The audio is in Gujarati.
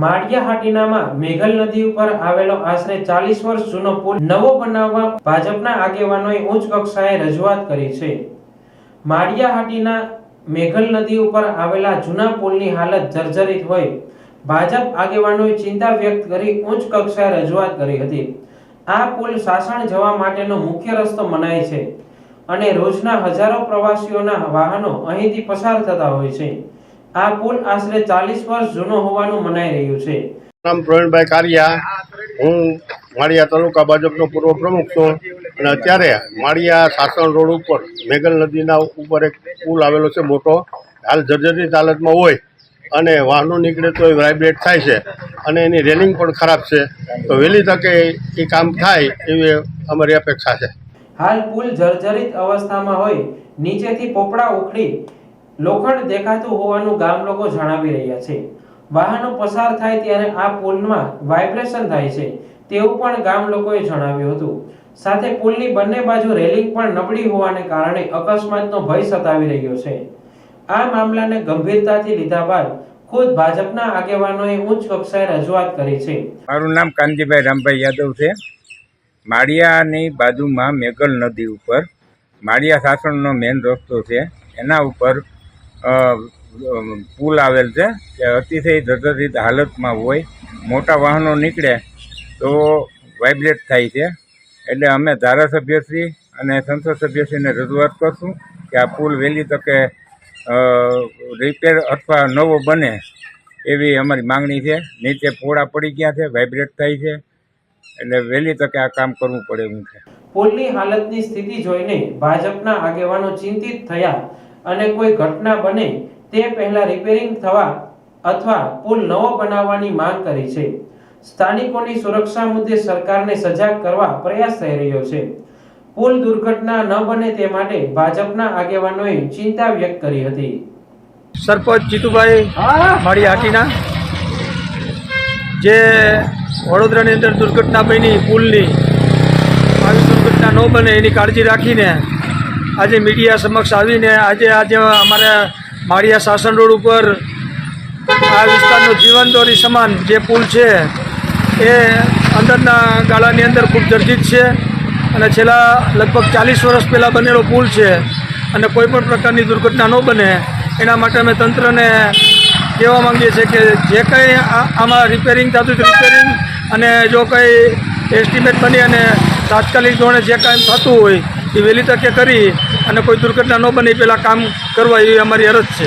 માળિયાહાટીનામાં મેઘલ નદી ઉપર આવેલો આશરે 40 વર્ષ જૂનો પુલ નવો બનાવવા ભાજપના આગેવાનોએ ઉચ્ચ કક્ષાએ રજૂઆત કરી છે। માળિયાહાટીના મેઘલ નદી ઉપર આવેલા જૂના પુલની હાલત જર્જરિત હોય ભાજપ આગેવાનોએ ચિંતા વ્યક્ત કરી ઉચ્ચ કક્ષાએ રજૂઆત કરી હતી। આ પુલ સાસણ જવા માટેનો મુખ્ય રસ્તો મનાય છે અને રોજના હજારો પ્રવાસીઓના વાહનો અહીંથી પસાર થતા હોય છે। આ પુલ આશરે 40 વર્ષ જૂનો હોવાનું મનાઈ રહ્યું છે। નામ પ્રવીણભાઈ કારિયા, હું માળિયા તાલુકા ભાજપનો પૂર્વ પ્રમુખ છું અને અત્યારે માળિયા સાસણ રોડ ઉપર મેઘલ નદીના ઉપર એક પુલ આવેલો છે મોટો, હાલ જર્જરિત હાલતમાં હોય અને વાહનો નીકળે તો એ વાઇબ્રેટ થાય છે અને એની રેલિંગ પણ ખરાબ છે, તો વહેલી તકે એ કામ થાય એવી અમારી અપેક્ષા છે। હાલ પુલ જર્જરિત અવસ્થામાં હોય નીચેથી પોપડા ઉખડી લોખંડ દેખાતું હોવાનું ગામ લોકો જણાવી રહ્યા છે। વાહનો પસાર થાય ત્યારે આ પુલમાં વાઇબ્રેશન થાય છે તેવું પણ ગામ લોકોએ જણાવ્યું હતું। સાથે પુલની બંને બાજુ રેલિંગ પણ નબળી હોવાને કારણે અકસ્માતનો ભય સતાવી રહ્યો છે। આ મામલાને ગંભીરતાથી લીધા બાદ ખુદ ભાજપના આગેવાનોએ ઉચ્ચ કક્ષાએ રજૂઆત કરી છે। મારું નામ કાનજીભાઈ રામભાઈ યાદવ છે। માળિયાની બાજુમાં મેઘલ નદી ઉપર માળિયા સાસણનો મેન રસ્તો છે, એના ઉપર પુલ આવેલ છે કે અતિશય જર્જરિત હાલતમાં હોય, મોટા વાહનો નીકળે તો વાઇબ્રેટ થાય છે। એટલે અમે ધારાસભ્યશ્રી અને સંસદ સભ્યશ્રીને રજૂઆત કરશું કે આ પુલ વહેલી તકે રિપેર અથવા નવો બને એવી અમારી માંગણી છે। નીચે પોળા પડી ગયા છે, વાઇબ્રેટ થાય છે, એટલે વહેલી તકે આ કામ કરવું પડે એવું છે। પુલની હાલતની સ્થિતિ જોઈને ભાજપના આગેવાનો ચિંતિત થયા અને કોઈ ઘટના બને તે પહેલા રિપેરિંગ થવા અથવા પુલ નવો બનાવવાની માંગ કરી છે। સ્થાનિકોની સુરક્ષા મુદ્દે સરકારને સજાગ કરવા પ્રયાસ થઈ રહ્યો છે। પુલ દુર્ઘટના ન બને તે માટે ભાજપના આગેવાનોએ ચિંતા વ્યક્ત કરી હતી। સરપંચ જીતુભાઈ માળિયાહાટીના, જે વડોદરાની અંદર દુર્ઘટના બની પુલની, આવી દુર્ઘટના ન બને એની કાળજી રાખીને આજે મીડિયા સમક્ષ આવીને આજે અમારે માળિયા સાસણ રોડ ઉપર આ વિસ્તારનો જીવનદોરી સમાન જે પુલ છે એ અંદરના ગાળાની અંદર ખૂબ જર્જરિત છે અને છેલ્લા લગભગ 40 વર્ષ પહેલાં બનેલો પુલ છે અને કોઈ પણ પ્રકારની દુર્ઘટના ન બને એના માટે અમે તંત્રને કહેવા માંગીએ છીએ કે જે કંઈ આમાં રિપેરિંગ થતું રિપેરિંગ, અને જો કંઈ એસ્ટિમેટ બની અને તાત્કાલિક ધોરણે જે કાંઈ થતું હોય એ વહેલી તકે કરી અને કોઈ દુર્ઘટના ન બને એ પહેલાં કામ કરવા એવી અમારી અરજ છે।